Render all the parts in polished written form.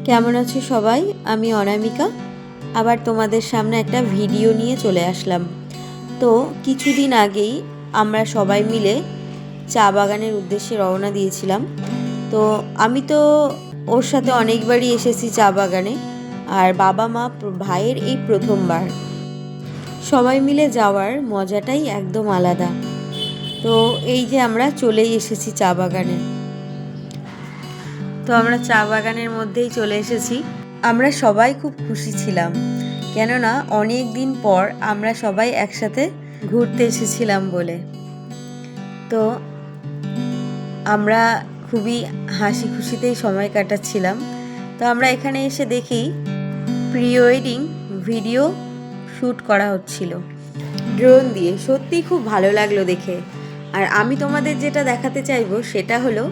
কেমন আছো সবাই? আমি অনামিকা আবার তোমাদের সামনে একটা ভিডিও নিয়ে চলে আসলাম। তো কিছুদিন আগেই আমরা সবাই মিলে চা বাগানের উদ্দেশ্যে রওনা দিয়েছিলাম। তো আমি তো ওর সাথে অনেকবারই এসেছি চা বাগানে, আর বাবা মা ভাইয়ের এই প্রথমবার। সবাই মিলে যাওয়ার মজাটাই একদম আলাদা। তো এই যে আমরা চলেই এসেছি চা বাগানে। তো আমরা চা বাগানের মধ্যেই চলে এসেছি। আমরা সবাই খুব খুশি ছিলাম, কেননা অনেক দিন পর আমরা সবাই একসাথে ঘুরতে এসেছিলাম বলে। তো আমরা খুবই হাসি খুশিতেই সময় কাটাচ্ছিলাম। তো আমরা এখানে এসে দেখি প্রি ওয়েডিং ভিডিও শ্যুট করা হচ্ছিল ড্রোন দিয়ে। সত্যিই খুব ভালো লাগলো দেখে। আর আমি তোমাদের যেটা দেখাতে চাইবো সেটা হলো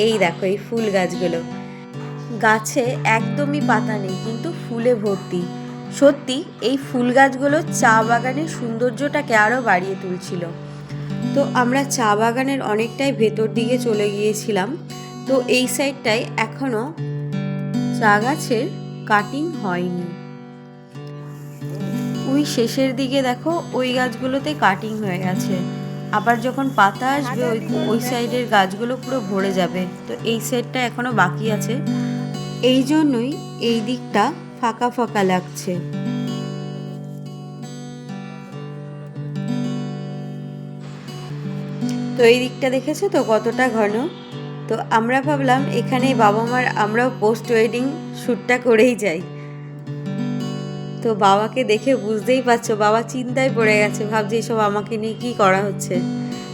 এই দেখো, এই ফুল গাছগুলো। গাছে একদমই পাতা নেই, কিন্তু ফুলে ভর্তি। সত্যি এই ফুল গাছগুলো চা বাগানের সৌন্দর্যটাকে আরও বাড়িয়ে তুলছিল। তো আমরা চা বাগানের অনেকটাই ভেতর দিকে চলে গিয়েছিলাম। তো এই সাইডটায় এখনও চা গাছের কাটিং হয়নি। ওই শেষের দিকে দেখো, ওই গাছগুলোতে কাটিং হয়ে গেছে। আবার যখন পাতা আসবে ওই সাইডের গাছগুলো পুরো ভরে যাবে। তো এই সাইডটা এখনও বাকি আছে, এই জন্যই এই দিকটা ফাঁকা ফাঁকা লাগছে। তো এই দিকটা দেখেছো তো কতটা ঘন। তো আমরা ভাবলাম এখানে বাবা মার আমরাও পোস্ট ওয়েডিং শ্যুটটা করেই যাই। তো বাবাকে দেখে বুঝতেই পারছো, বাবা চিন্তায় পড়ে গেছে, ভাবছে এসব আমাকে নিয়ে কী করা হচ্ছে।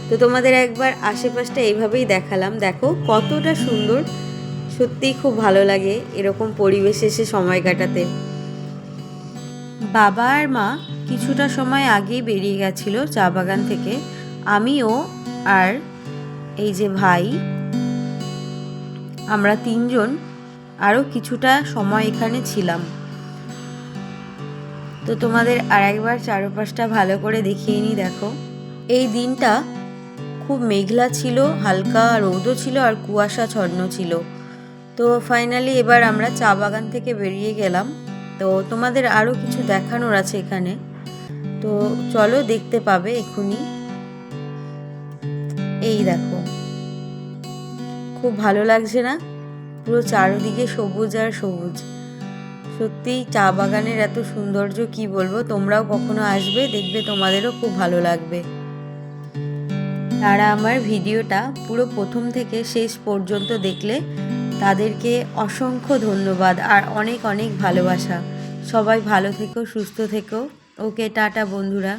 তো তোমাদের একবার আশেপাশটা এইভাবেই দেখালাম। দেখো কতটা সুন্দর, সত্যিই খুব ভালো লাগে এরকম পরিবেশে এসে সময় কাটাতে। বাবা আর মা কিছুটা সময় আগেই বেরিয়ে গেছিলো চা বাগান থেকে। আমিও আর এই যে ভাই, আমরা তিনজন আরও কিছুটা সময় এখানে ছিলাম। তো তোমাদের আর একবার চারপাশটা ভালো করে দেখিয়ে নিই। দেখো এই দিনটা খুব মেঘলা ছিল, হালকা রোদও ছিল আর কুয়াশাচ্ছন্ন ছিল। তো ফাইনালি এবার আমরা চা বাগান থেকে বেরিয়ে গেলাম। তো তোমাদের আরও কিছু দেখানোর আছে এখানে, তো চলো দেখতে পাবে এক্ষুনি। এই দেখো, খুব ভালো লাগছে না? পুরো চারিদিকে সবুজ আর সবুজ। সত্যিই চা বাগানের এত সৌন্দর্য কি বলবো। তোমরাও কখনো আসবে, দেখবে তোমাদেরও খুব ভালো লাগবে। তারা আমার ভিডিওটা পুরো প্রথম থেকে শেষ পর্যন্ত দেখলে তাদেরকে অসংখ্য ধন্যবাদ আর অনেক অনেক ভালোবাসা। সবাই ভালো থেকো, সুস্থ থেকো। ওকে, টাটা বন্ধুরা।